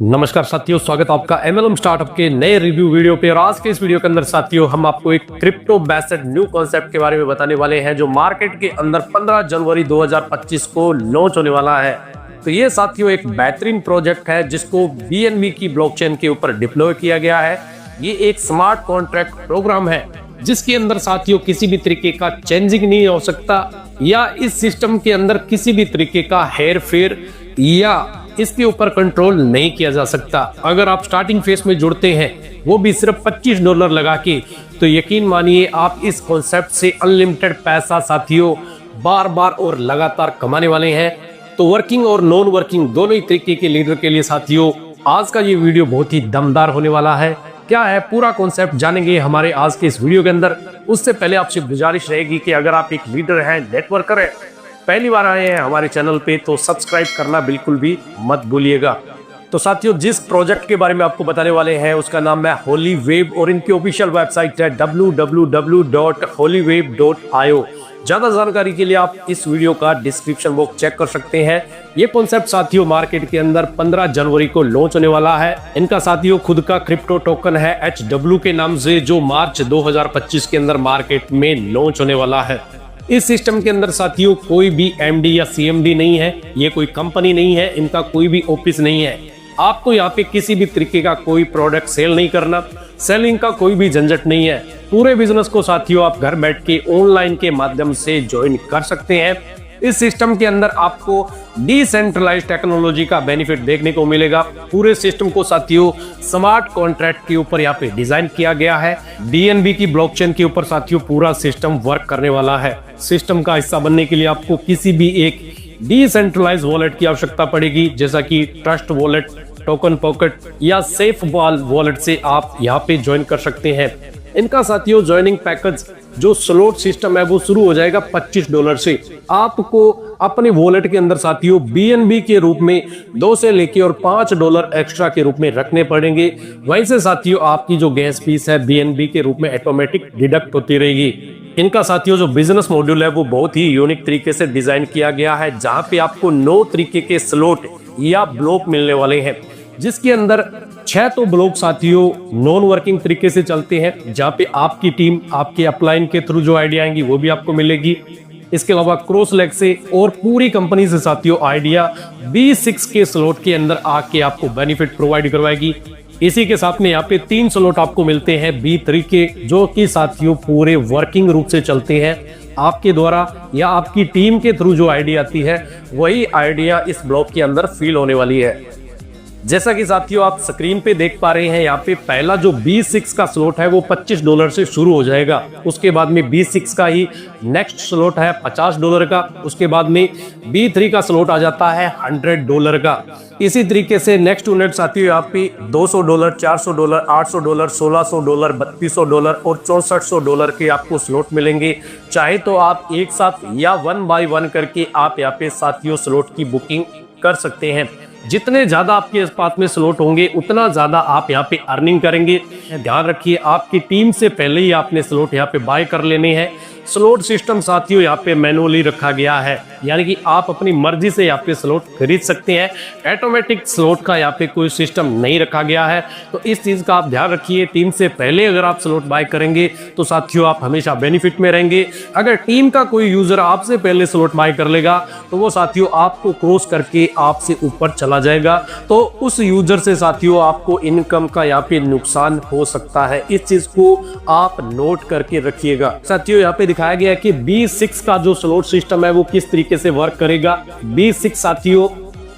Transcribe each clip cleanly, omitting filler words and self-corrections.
नमस्कार साथियों, स्वागत आपका एमएलएम स्टार्टअप के नए रिव्यू वीडियो पे। और आज के इस वीडियो के अंदर साथियों हम आपको एक क्रिप्टो बेस्ड न्यू कॉन्सेप्ट के बारे में बताने वाले हैं जो मार्केट के अंदर 15 जनवरी 2025 को लॉन्च होने वाला है। तो ये साथियों एक बेहतरीन प्रोजेक्ट है जिसको बीएनबी की ब्लॉकचेन के ऊपर डिप्लॉय किया गया है। ये एक स्मार्ट कॉन्ट्रैक्ट प्रोग्राम है जिसके अंदर साथियों किसी भी तरीके का चेंजिंग नहीं हो सकता या इस सिस्टम के अंदर किसी भी तरीके का हेर फेर या इसके ऊपर कंट्रोल नहीं किया जा सकता। अगर आप स्टार्टिंग फेज में जुड़ते हैं वो भी सिर्फ $25 लगा के, तो यकीन मानिए आप इस कॉन्सेप्ट से अनलिमिटेड पैसा साथियों बार बार और लगातार कमाने वाले हैं। तो वर्किंग और नॉन वर्किंग दोनों ही तरीके के लीडर के लिए साथियों आज का ये वीडियो बहुत ही दमदार होने वाला है। क्या है पूरा कॉन्सेप्ट जानेंगे हमारे आज के इस वीडियो के अंदर। उससे पहले आपसे गुजारिश रहेगी कि अगर आप एक लीडर हैं, नेटवर्कर हैं, पहली बार आए हैं हमारे चैनल पे, तो सब्सक्राइब करना बिल्कुल भी मत भूलिएगा। तो साथियों जिस प्रोजेक्ट के बारे में आपको बताने वाले हैं उसका नाम है होलीवेव और इनकी ऑफिशियल वेबसाइट है www.holywave.io। ज्यादा जानकारी के लिए आप इस वीडियो का डिस्क्रिप्शन बॉक्स चेक कर सकते हैं। ये कॉन्सेप्ट साथियों मार्केट के अंदर 15 जनवरी को लॉन्च होने वाला है। इनका साथियों खुद का क्रिप्टो टोकन है HW के नाम से, जो मार्च 2025 के अंदर मार्केट में लॉन्च होने वाला है। इस सिस्टम के अंदर साथियों कोई भी MD या CMD नहीं है, ये कोई कंपनी नहीं है, इनका कोई भी ऑफिस नहीं है। आपको यहाँ पे किसी भी तरीके का कोई प्रोडक्ट सेल नहीं करना, सेलिंग का कोई भी झंझट नहीं है। पूरे बिजनेस को साथियों आप घर बैठ के ऑनलाइन के माध्यम से ज्वाइन कर सकते हैं। इस सिस्टम के अंदर आपको डिसेंट्रलाइज्ड टेक्नोलॉजी का बेनिफिट देखने को मिलेगा। पूरे सिस्टम को साथियों स्मार्ट कॉन्ट्रैक्ट के ऊपर यहाँ पे डिजाइन किया गया है। BNB की ब्लॉकचेन के ऊपर साथियों पूरा सिस्टम वर्क करने वाला है। सिस्टम का हिस्सा बनने के लिए आपको किसी भी एक डिसेंट्रलाइज्ड वॉलेट की आवश्यकता पड़ेगी, जैसा कि ट्रस्ट वॉलेट, टोकन पॉकेट या सेफ बॉल वॉलेट से आप यहाँ पे ज्वाइन कर सकते हैं। इनका साथियों ज्वाइनिंग पैकेज जो स्लॉट सिस्टम है वो शुरू हो जाएगा $25 से। आपको अपने वॉलेट के अंदर साथियों BNB के रूप में 2 से लेके और $5 एक्स्ट्रा के रूप में रखने पड़ेंगे। वहीं से साथियों आपकी जो गैस फीस है BNB के रूप में ऑटोमेटिक डिडक्ट होती रहेगी। इनका साथियों जो बिजनेस मॉड्यूल है वो बहुत ही यूनिक तरीके से डिजाइन किया गया है, जहां पे आपको 9 तरीके के स्लॉट या ब्लॉक मिलने वाले हैं, जिसके अंदर 6 तो ब्लॉक साथियों नॉन वर्किंग तरीके से चलते हैं, जहां पे आपकी टीम आपके अपलाइन के थ्रू जो आइडिया आएंगी वो भी आपको मिलेगी। इसके अलावा क्रॉस लेग से और पूरी कंपनी से साथियों आइडिया B6 के स्लॉट के अंदर आके आपको बेनिफिट प्रोवाइड करवाएगी। इसी के साथ में यहाँ पे 3 स्लॉट आपको मिलते हैं B3 के, जो कि साथियों पूरे वर्किंग रूप से चलते हैं। आपके द्वारा या आपकी टीम के थ्रू जो आइडिया आती है वही आइडिया इस ब्लॉक के अंदर फील होने वाली है। जैसा कि साथियों आप स्क्रीन पे देख पा रहे हैं, यहाँ पे पहला जो B6 का स्लॉट है वो $25 से शुरू हो जाएगा। उसके बाद में B6 का ही नेक्स्ट स्लॉट है $50 का। उसके बाद में B3 का स्लॉट आ जाता है $100 का। इसी तरीके से नेक्स्ट टू नेक्स्ट साथियों यहाँ पे $200, $400, $800, $1600, $3200 और $6400 के आपको स्लॉट मिलेंगे। चाहे तो आप एक साथ या 1 बाय 1 करके आप यहाँ पे साथियों स्लॉट की बुकिंग कर सकते हैं। जितने ज्यादा आपके पास में स्लॉट होंगे उतना ज्यादा आप यहाँ पे अर्निंग करेंगे। ध्यान रखिए आपकी टीम से पहले ही आपने स्लॉट यहाँ पे बाय कर लेने हैं। स्लॉट सिस्टम साथियों यहाँ पे मैनुअली रखा गया है, यानी कि आप अपनी मर्जी से यहाँ पे स्लॉट खरीद सकते हैं। ऑटोमेटिक स्लॉट का यहाँ पे कोई सिस्टम नहीं रखा गया है, तो इस चीज का आप ध्यान रखिए। टीम से पहले अगर आप स्लॉट बाय करेंगे तो साथियों आप हमेशा बेनिफिट में रहेंगे। अगर टीम का कोई यूजर आपसे पहले स्लॉट बाय कर लेगा तो वो साथियों आपको क्रॉस करके आपसे ऊपर चला जाएगा, तो उस यूजर से साथियों आपको इनकम का यहाँ पे नुकसान हो सकता है। इस चीज को आप नोट करके रखिएगा। साथियों यहाँ पे दिखाया गया है कि B6 का जो स्लॉट सिस्टम है वो किस तरीके से वर्क करेगा। B6 साथियों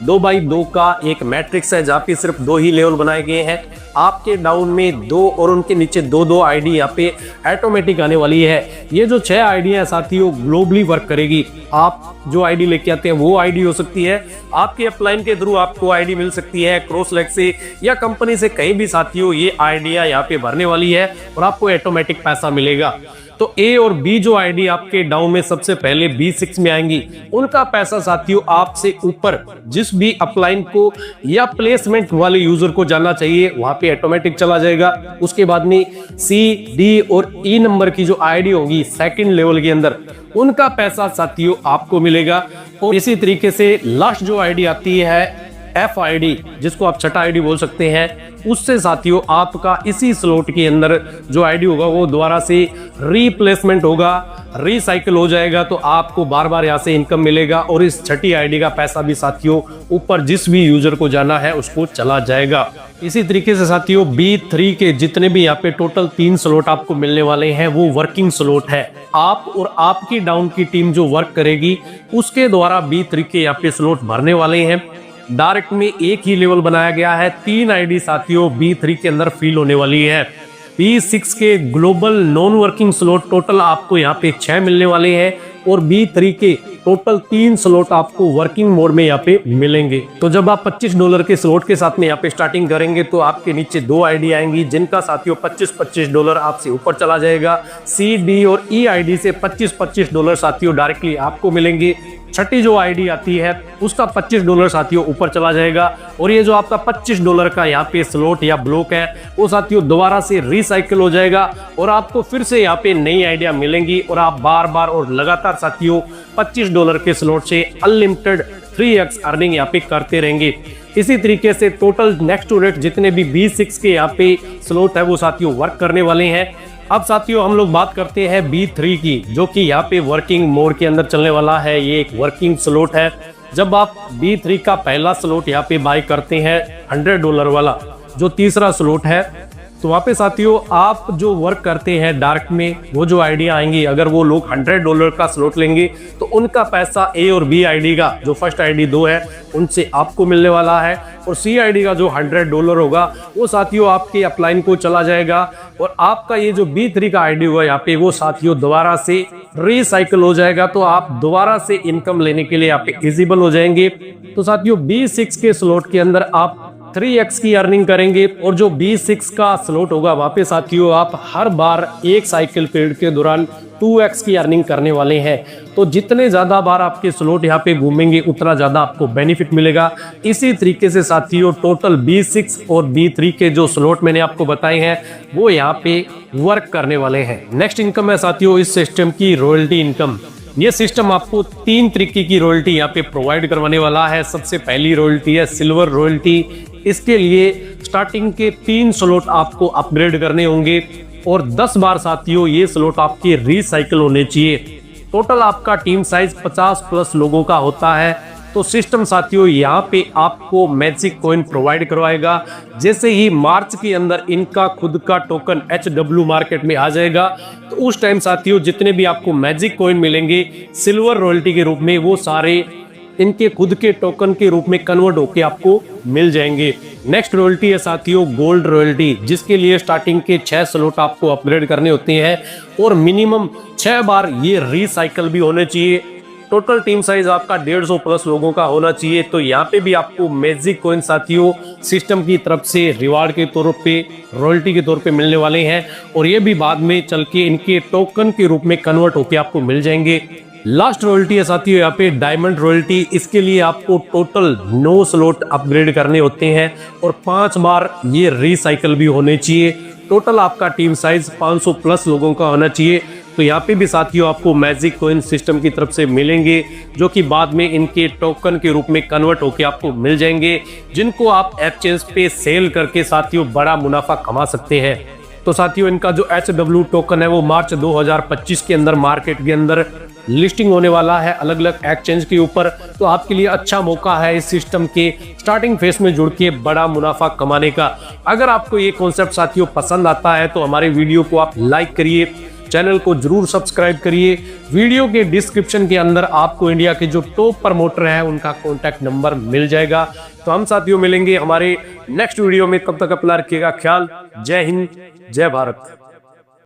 2 बाई 2 का एक मैट्रिक्स है, जहाँ पे सिर्फ 2 ही लेवल बनाए गए हैं। आपके डाउन में 2 और उनके नीचे 2 आईडी यहाँ पे ऑटोमेटिक आने वाली है। ये जो 6 आईडी है साथियों ग्लोबली वर्क करेगी। आप जो आईडी लेके आते हैं वो आईडी हो सकती है, आपके अपलाइन के थ्रू आपको आईडी मिल सकती है, क्रॉस लेग से या कंपनी से कहीं भी साथियों ये आइडिया यहाँ पे भरने वाली है और आपको ऑटोमेटिक पैसा मिलेगा। तो A और B जो आईडी आपके डाउन में सबसे पहले B6 में आएंगी, उनका पैसा साथियों आपसे ऊपर जिस भी अपलाइन को या प्लेसमेंट वाले यूजर को जाना चाहिए वहां पे ऑटोमेटिक चला जाएगा। उसके बाद में C, D और E नंबर की जो आईडी होगी सेकंड लेवल के अंदर, उनका पैसा साथियों आपको मिलेगा। और इसी तरीके से लास्ट जो आईडी आती है FID, जिसको आप छठा ID बोल सकते हैं, उससे साथियों आपका इसी स्लॉट के अंदर जो ID होगा वो दोबारा से रिप्लेसमेंट होगा, रिसाइकिल हो जाएगा, तो आपको बार बार यहाँ से इनकम मिलेगा और इस छठी ID का पैसा भी साथियों ऊपर जिस भी यूजर को जाना है उसको चला जाएगा। इसी तरीके से साथियों B3 के जितने भी यहाँ पे टोटल 3 स्लॉट आपको मिलने वाले हैं वो वर्किंग स्लॉट है। आप और आपकी डाउन की टीम जो वर्क करेगी उसके द्वारा B3 के यहाँ पे स्लॉट भरने वाले हैं। डायरेक्ट में एक ही लेवल बनाया गया है, 3 ID साथियों B3 के अंदर फील होने वाली है। B6 के global non working slot total आपको यहाँ पे 6 मिलने वाले हैं और B3 के टोटल 3 स्लॉट आपको वर्किंग मोड में यहाँ पे मिलेंगे। तो जब आप $25 के स्लॉट के साथ में यहाँ पे स्टार्टिंग करेंगे तो आपके नीचे 2 ID आएंगी जिनका साथियों $25 आपसे ऊपर चला जाएगा। C, D और E ID से $25 साथियों डायरेक्टली आपको मिलेंगे। छठी जो ID आती है उसका $25 साथियों ऊपर चला जाएगा और ये जो आपका $25 का यहाँ पे स्लॉट या ब्लॉक है वो साथियों दोबारा से रिसाइकिल हो जाएगा और आपको फिर से यहाँ पे नई आइडिया मिलेंगी और आप बार बार और लगातार साथियों $25 के स्लॉट से अनलिमिटेड 3x अर्निंग यहाँ पे करते रहेंगे। इसी तरीके से टोटल नेक्स्ट टू रेट जितने भी B6 के यहाँ पे स्लॉट है वो साथियों वर्क करने वाले हैं। अब साथियों हम लोग बात करते हैं B3 की, जो कि यहाँ पे वर्किंग मोड के अंदर चलने वाला है। ये एक वर्किंग स्लॉट है। जब आप B3 का पहला स्लॉट यहाँ पे बाय करते हैं $100 वाला जो तीसरा स्लॉट है, तो वहाँ पे साथियों आप जो वर्क करते हैं डायरेक्ट में वो जो आइडिया आएंगी, अगर वो लोग $100 का स्लॉट लेंगे तो उनका पैसा A और B ID का जो फर्स्ट ID 2 है उनसे आपको मिलने वाला है और C ID का जो $100 होगा वो साथियों आपके अपलाइन को चला जाएगा और आपका ये जो B3 का ID हुआ यहाँ पे वो साथियों दोबारा से रिसाइकिल हो जाएगा। तो आप दोबारा से इनकम लेने के लिए यहाँ पे एलिजिबल हो जाएंगे। तो साथियों B6 के स्लॉट के अंदर आप 3x की अर्निंग करेंगे और जो B6 का स्लॉट होगा वहाँ पे साथियों आप हर बार एक साइकिल पीरियड के दौरान 2x की अर्निंग करने वाले हैं। तो जितने ज़्यादा बार आपके स्लॉट यहाँ पे घूमेंगे उतना ज़्यादा आपको बेनिफिट मिलेगा। इसी तरीके से साथियों टोटल B6 और B3 के जो स्लॉट मैंने आपको बताए हैं वो यहाँ पे वर्क करने वाले हैं। नेक्स्ट इनकम है साथियों इस सिस्टम की रॉयल्टी इनकम। ये सिस्टम आपको 3 तरीके की रॉयल्टी यहाँ पे प्रोवाइड करवाने वाला है। सबसे पहली रॉयल्टी है सिल्वर रॉयल्टी। इसके लिए स्टार्टिंग के 3 स्लॉट आपको अपग्रेड करने होंगे और 10 बार साथियों ये स्लॉट आपके रिसाइकिल होने चाहिए। टोटल आपका टीम साइज 50+ लोगों का होता है। तो सिस्टम साथियों यहाँ पे आपको मैजिक कॉइन प्रोवाइड करवाएगा। जैसे ही मार्च के अंदर इनका खुद का टोकन HW मार्केट में आ जाएगा तो उस टाइम साथियों जितने भी आपको मैजिक कॉइन मिलेंगे सिल्वर रॉयल्टी के रूप में वो सारे इनके खुद के टोकन के रूप में कन्वर्ट होके आपको मिल जाएंगे। नेक्स्ट रॉयल्टी है साथियों गोल्ड रॉयल्टी, जिसके लिए स्टार्टिंग के 6 स्लॉट आपको अपग्रेड करने होते हैं और मिनिमम 6 बार ये रिसाइकल भी होने चाहिए। टोटल टीम साइज आपका 150+ लोगों का होना चाहिए। तो यहाँ पे भी आपको मैजिक कॉइन साथियों सिस्टम की तरफ से रिवार्ड के तौर पे रॉयल्टी के तौर पे मिलने वाले हैं और ये भी बाद में चल के इनके टोकन के रूप में कन्वर्ट होके आपको मिल जाएंगे। लास्ट रॉयल्टी है साथियों यहाँ पे डायमंड रॉयल्टी। इसके लिए आपको टोटल 9 स्लॉट अपग्रेड करने होते हैं और 5 बार ये रिसाइकिल भी होने चाहिए। टोटल आपका टीम साइज 500+ लोगों का होना चाहिए। तो यहाँ पे भी साथियों आपको मैजिक कॉइन सिस्टम की तरफ से मिलेंगे जो कि बाद में इनके टोकन के रूप में कन्वर्ट होके आपको मिल जाएंगे, जिनको आप एक्सचेंज पे सेल करके साथियों बड़ा मुनाफा कमा सकते हैं। तो साथियों इनका जो HW टोकन है वो मार्च 2025 के अंदर मार्केट के अंदर लिस्टिंग होने वाला है अलग अलग एक्सचेंज के ऊपर। तो आपके लिए अच्छा मौका है इस सिस्टम के स्टार्टिंग फेज में जुड़ के बड़ा मुनाफा कमाने का। अगर आपको ये कॉन्सेप्ट साथियों पसंद आता है तो हमारे वीडियो को आप लाइक करिए, चैनल को जरूर सब्सक्राइब करिए। वीडियो के डिस्क्रिप्शन के अंदर आपको इंडिया के जो टॉप प्रमोटर है उनका कॉन्टैक्ट नंबर मिल जाएगा। तो हम साथियों मिलेंगे हमारे नेक्स्ट वीडियो में, तब तक अपना रखिएगा ख्याल। जय हिंद, जय भारत।